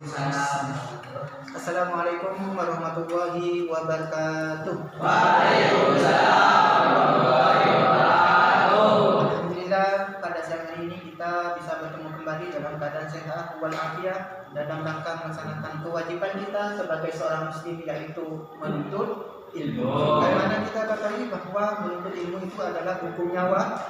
Assalamualaikum warahmatullahi wabarakatuh. Waalaikumsalam warahmatullahi wabarakatuh. Alhamdulillah pada siang hari ini kita bisa bertemu kembali dalam keadaan sehat walafiat dalam rangka melaksanakan kewajiban kita sebagai seorang muslim, yaitu menuntut ilmu. Bagaimana kita ketahui bahwa menuntut ilmu itu adalah hukum nyawa.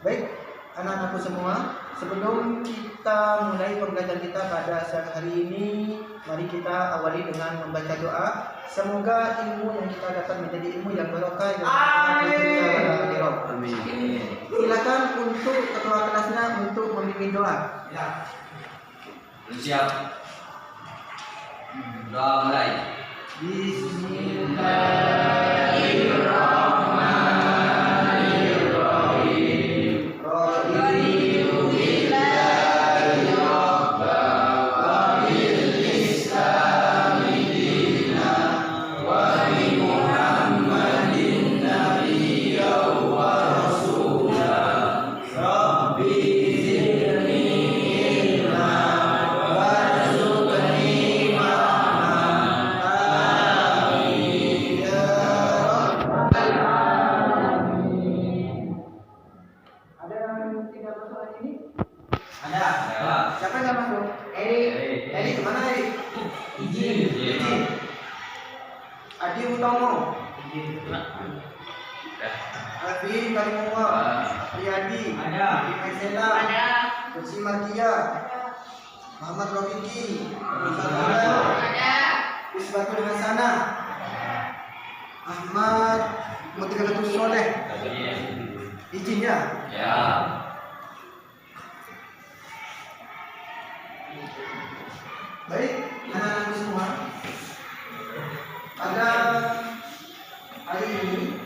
Baik, anak-anakku semua, sebelum kita mulai pembelajaran kita pada siang hari ini, mari kita awali dengan membaca doa. Semoga ilmu yang kita dapat menjadi ilmu yang barokah dan amin. Silakan untuk ketua kelasnya untuk memimpin doa. Ya. Siap. Doa mulai. Bismillahirrahmanirrahim. Siapa yang masuk? Eri kemana Eri? Izin. Adi Utomo. Alfi Karimullah. Riyadi. Adi Maisela. Kursi Markia. Muhammad Rofiki. Isbatul Hasanah. Ahmad Mutikatul Soleh. Izin ya? Ya. Baik, anak-anak semua, pada hari ini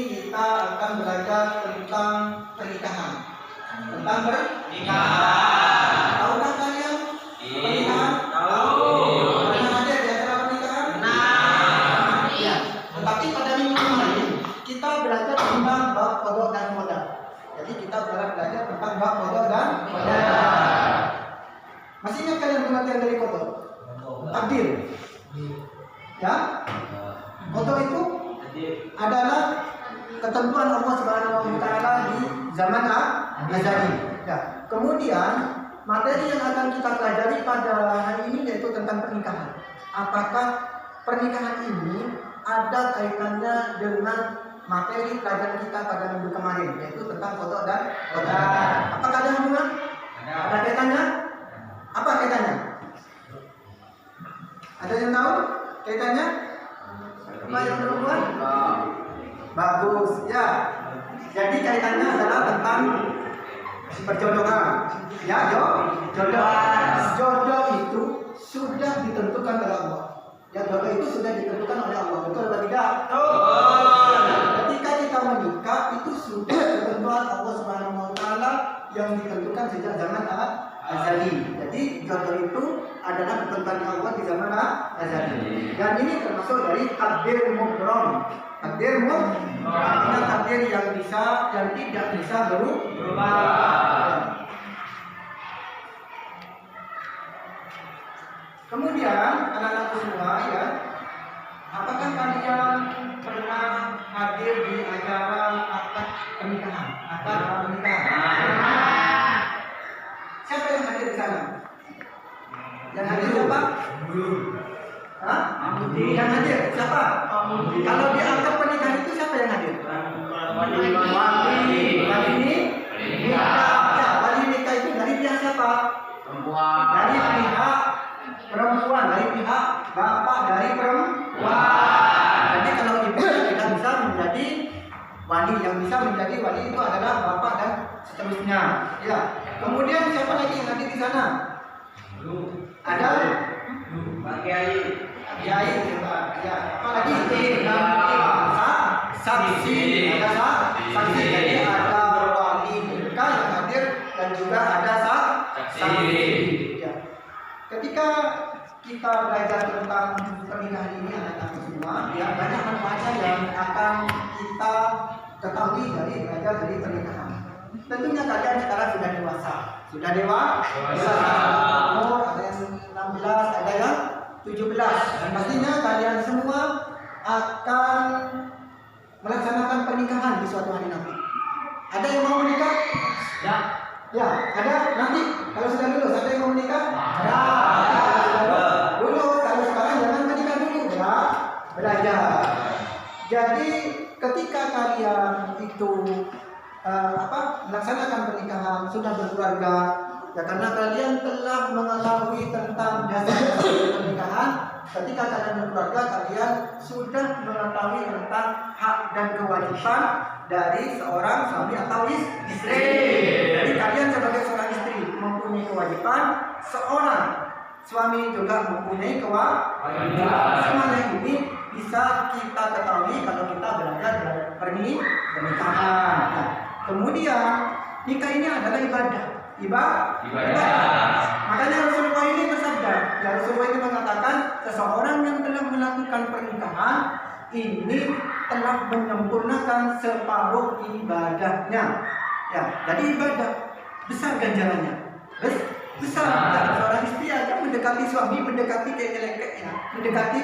kita akan belajar tentang pernikahan. Tentang pernikahan. Tahukah kalian pernikahan? Tahu. Pernah ada di acara pernikahan? Nah. Ya. Tetapi pada minggu kemarin kita belajar tentang bab qada dan qadar. Jadi kita belajar tentang bab qada dan qadar. Masih ingat kalian pengertian dari qada? Takdir. Ya? Qada itu adalah ketentuan Allah Subhanahu wa taala di zaman azali. Ya. Kemudian materi yang akan kita pelajari pada hari ini yaitu tentang pernikahan. Apakah pernikahan ini ada kaitannya dengan materi pelajaran kita pada minggu kemarin, yaitu tentang qada dan qadar? Apakah ada hubungan? Ada kaitannya? Apa kaitannya? Ada yang tahu kaitannya? Apa yang berhubungan? Bagus, ya. Jadi kaitannya adalah tentang perjodohan. Ya, jodoh. Jodoh itu sudah ditentukan oleh Allah. Ya, jodoh itu sudah ditentukan oleh Allah. Betul atau tidak? Betul. Ketika kita menikah itu sudah ketentuan Allah Subhanahu wa taala yang ditentukan sejak zaman azali. Jadi jodoh itu adalah ketentuan Allah di zaman azali. Dan ini termasuk dari takdir mubrom. Takdir mubrom artinya takdir yang tidak bisa berubah. Kemudian anak-anak semua ya, apakah kalian pernah hadir di acara akad pernikahan? Akad pernikahan. Siapa yang hadir di sana? Yang hadir siapa? Hah? Yang hadir siapa? Kalau di akad pernikahan itu siapa yang hadir? Wali nikah. Ya, wali nikah itu dari pihak siapa? Dari pihak perempuan, dari pihak bapak dari perempuan. Jadi kalau ibu tidak bisa menjadi wali, yang bisa menjadi wali itu adalah bapak dan seterusnya. Ya. Kemudian siapa lagi yang hadir di sana? Ada Pak Kiai. Kiai juga. Ya. Apa lagi? Saksi. Ada saksi. Jadi ada wali nikah yang hadir dan juga ada saksi. Ya. Ketika kita belajar tentang pernikahan ini anak-anak semua, ya banyak manfaatnya yang akan kita ketahui dari belajar dari pernikahan. tentunya kalian sekarang sudah dewasa. Sudah dewasa. Umur ada yang 16, ada yang 17. Dan pastinya kalian semua akan melaksanakan pernikahan di suatu hari nanti. Ada yang mau menikah? Ya. Ya, ada nanti. Kalau sudah lulus, ada yang mau menikah? Ya. Dulu, kalau sekarang jangan menikah dulu, ya. Belajar. Jadi ketika kalian itu melaksanakan pernikahan, sudah berkeluarga, ya karena kalian telah mengetahui tentang dasar pernikahan. Ketika kalian berkeluarga, kalian sudah mengetahui tentang hak dan kewajiban dari seorang suami atau istri. Jadi kalian sebagai seorang istri mempunyai kewajiban, seorang suami juga mempunyai kewajiban. Semuanya ini bisa kita ketahui kalau kita belajar dari pernikahan. Nah, kemudian nikah ini adalah ibadah. Makanya Rasulullah ini bersabda, ya Rasulullah ini mengatakan seseorang yang telah melakukan pernikahan ini telah menyempurnakan separuh ibadahnya. Ya, jadi ibadah besar ganjarannya. Besar. Dan seorang istri aja mendekati suami, mendekati kelekeknya, mendekati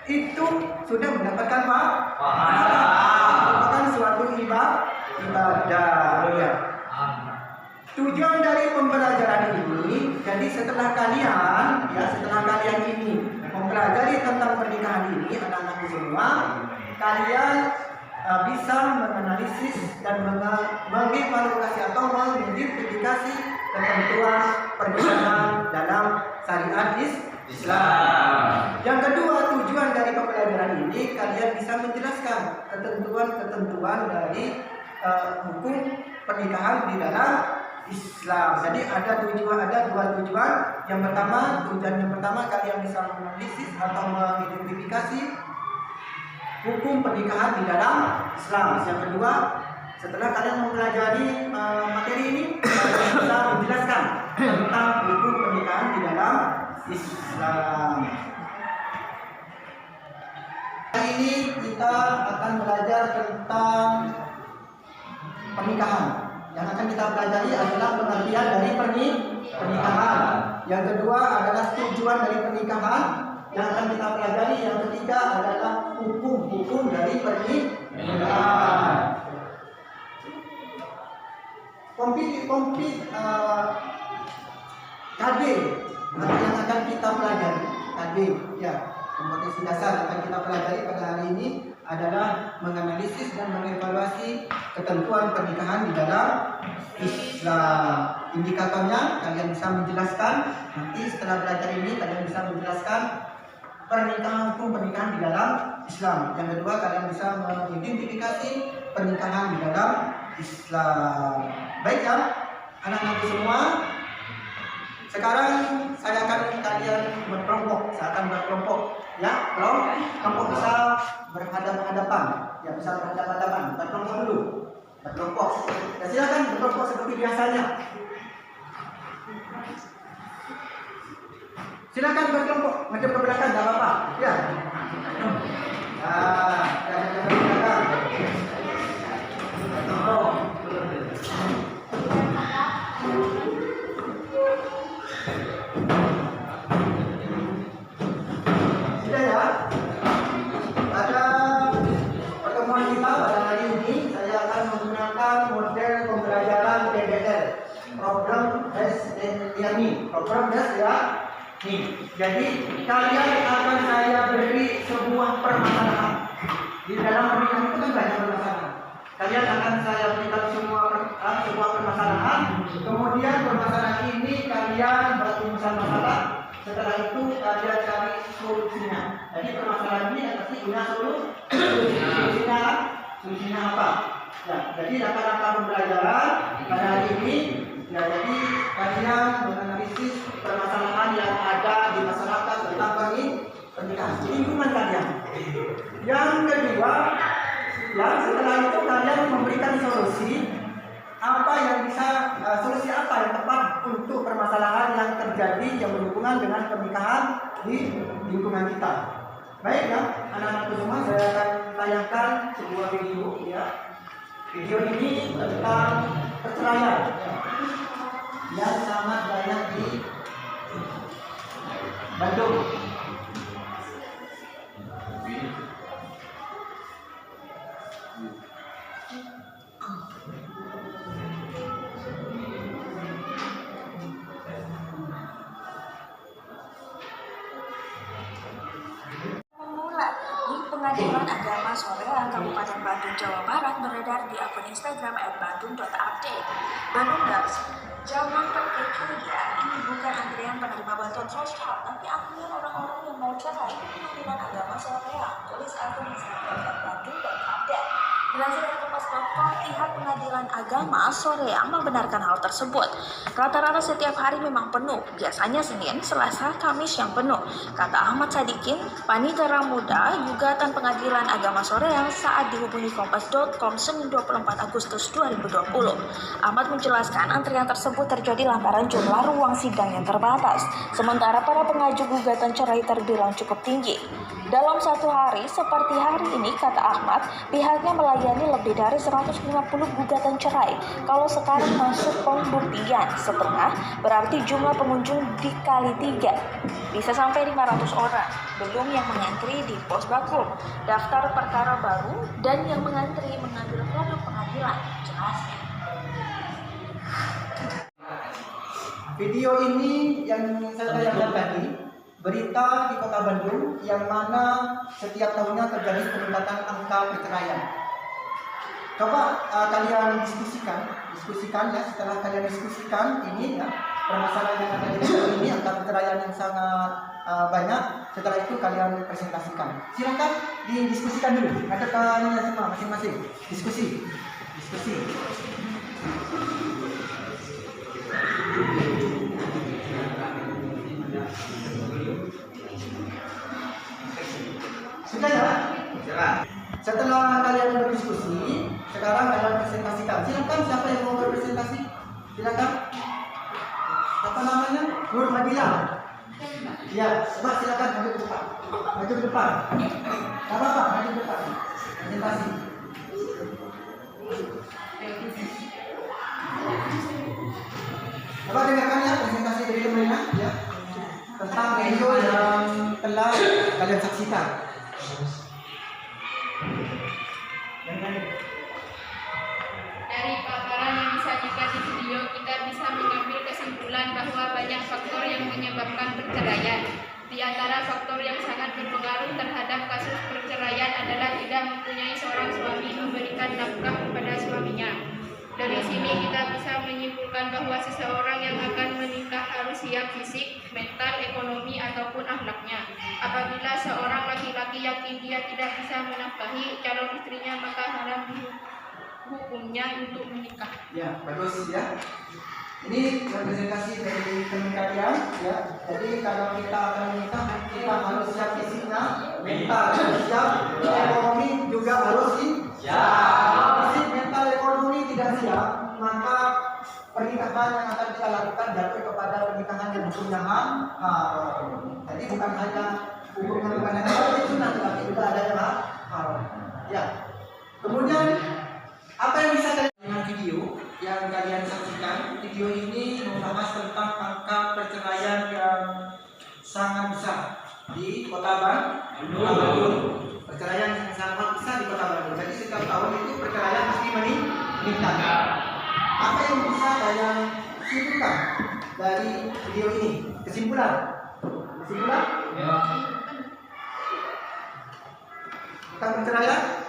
itu sudah mendapatkan pahala. Merupakan suatu ibadah. Ya. Tujuan dari pembelajaran ini, jadi setelah kalian ini mempelajari tentang pernikahan ini, anak-anakku semua, kalian bisa menganalisis dan mengevaluasi atau mengidentifikasi ketentuan pernikahan dalam syariat Islam. Yang kedua, tujuan dari pembelajaran ini, kalian bisa menjelaskan ketentuan-ketentuan dari hukum pernikahan di dalam Islam. Jadi ada dua tujuan. Yang pertama, kalian bisa menganalisis atau mengidentifikasi hukum pernikahan di dalam Islam. Yang kedua, setelah kalian mempelajari materi ini, kalian bisa menjelaskan tentang hukum pernikahan di dalam Islam. Hari ini kita akan belajar tentang pernikahan. Yang akan kita pelajari adalah pengertian dari pernikahan. Yang kedua adalah tujuan dari pernikahan. Yang akan kita pelajari yang ketiga adalah hukum-hukum dari pernikahan. KD yang akan kita pelajari. KD, ya, kompetensi dasar yang akan kita pelajari pada hari ini adalah menganalisis dan mengevaluasi ketentuan pernikahan di dalam Islam. Indikatornya kalian bisa menjelaskan, nanti setelah belajar ini kalian bisa menjelaskan hukum pernikahan di dalam Islam. Yang kedua, kalian bisa mengidentifikasi pernikahan di dalam Islam. Baik ya, anak-anakku semua. Sekarang saya akan kalian berkelompok. Ya, kelompok bisa berhadapan-hadapan. Ya, bisa berhadapan-hadapan. Berkelompok dulu. Berkelompok. Ya, silakan berkelompok seperti biasanya. Silakan berkelompok. Macam ke belakang, tidak apa-apa. Ya. Jangan ke belakang. Berkelompok. Sudah ya. Pada pertemuan kita pada hari ini saya akan menggunakan model pembelajaran PBL, Program Based Learning. Jadi kalian akan saya beri sebuah permasalahan. Di dalam pernikahan itu kan banyak permasalahan. Kalian akan saya berikan sebuah permasalahan. Kemudian permasalahan ini kalian buat rumusan masalah. Setelah itu kalian cari solusinya. Jadi permasalahan ini pasti punya solusinya apa? Ya, jadi rata-rata pembelajaran pada hari ini, ya, jadi kalian menganalisis permasalahan yang ada di masyarakat tentang pernikahan di lingkungan kalian. Yang kedua, ya, setelah itu kalian memberikan solusi solusi apa yang tepat untuk permasalahan yang terjadi yang berhubungan dengan pernikahan di lingkungan kita. Baik ya, anak-anakku semua, saya akan tayangkan sebuah video ya. Video ini tentang perceraian yang sangat banyak di Bandung. Di Pengadilan Agama Soreang, Kabupaten Bandung, Jawa Barat beredar di akun Instagram @bandung.update. Bandungers, jangan pakai curiga, ini bukan antrian penerima bantuan sosial, tapi antrian orang-orang yang mau cerai di Pengadilan Agama Soreang. Tulis akun Instagram @bandung.update. Dilansir dari Kompas.com, pihak Pengadilan Agama Soreang membenarkan hal tersebut. Rata-rata setiap hari memang penuh, biasanya Senin, Selasa, Kamis yang penuh. Kata Ahmad Sadikin, Panitera Muda Gugatan Pengadilan Agama Soreang saat dihubungi Kompas.com Senin 24 Agustus 2020. Ahmad menjelaskan antrian tersebut terjadi lantaran jumlah ruang sidang yang terbatas, sementara para pengaju gugatan cerai terbilang cukup tinggi. Dalam satu hari, seperti hari ini, kata Ahmad, pihaknya melayani lebih dari 150 gugatan cerai. Kalau sekarang masuk pembuktian setengah, berarti jumlah pengunjung dikali 3. Bisa sampai 500 orang. Belum yang mengantri di pos bakum, daftar perkara baru, dan yang mengantri mengambil produk pengadilan. Jelasnya. Video ini yang saya tayangkan tadi, berita di Kota Bandung yang mana setiap tahunnya terjadi peningkatan angka perceraian. Coba kalian diskusikan ya. Setelah kalian diskusikan ini ya, permasalahan yang ada di Bandung ini, angka perceraian yang sangat banyak. Setelah itu kalian presentasikan. Silakan didiskusikan dulu. Ada kalian semua masing-masing diskusi. Sudah ya? Setelah kalian berdiskusi, sekarang kalian presentasikan. Silakan, siapa yang mau berpresentasi? Silakan. Apa namanya? Nur Madila. Ya, coba silakan maju ke depan. Maju ke depan. Gak apa-apa, maju ke depan. Presentasi. Coba dengarkan ya presentasi dari Lumina ya, tentang video yang telah kalian saksikan. Dari paparan yang disajikan di video, kita bisa mengambil kesimpulan bahwa banyak faktor yang menyebabkan perceraian. Di antara faktor yang sangat berpengaruh terhadap kasus perceraian adalah tidak mempunyai seorang suami memberikan nafkah kepada suaminya. Dari sini kita bisa menyimpulkan bahwa seseorang yang akan menikah harus siap fisik, mental, ekonomi, ataupun akhlaknya. Apabila seorang laki-laki yakin dia tidak bisa menafkahi calon istrinya, maka haram hukumnya untuk menikah. Ya, bagus ya. Ini representasi dari kalian ya. Jadi kalau kita akan menikah, kita harus siap fisiknya, mental siap, ekonomi juga harus siap. Fisik, mental, ekonomi tidak siap, maka pernikahan yang akan kita lakukan jatuh kepada pernikahan yang hukumnya haram. Jadi bukan hanya hukumnya bukan hanya sunnah, tapi juga ada yang haram. Ya. Kemudian apa yang bisa dengan video yang kalian saksikan? Video ini membahas tentang angka perceraian yang sangat besar di Kota Bandung. Perceraian yang sangat besar di Kota Bandung. Jadi setiap tahun itu perceraian pasti meningkat. Apa yang bisa kalian simpulkan dari video ini? Kesimpulan? Ya. Tentang perceraian?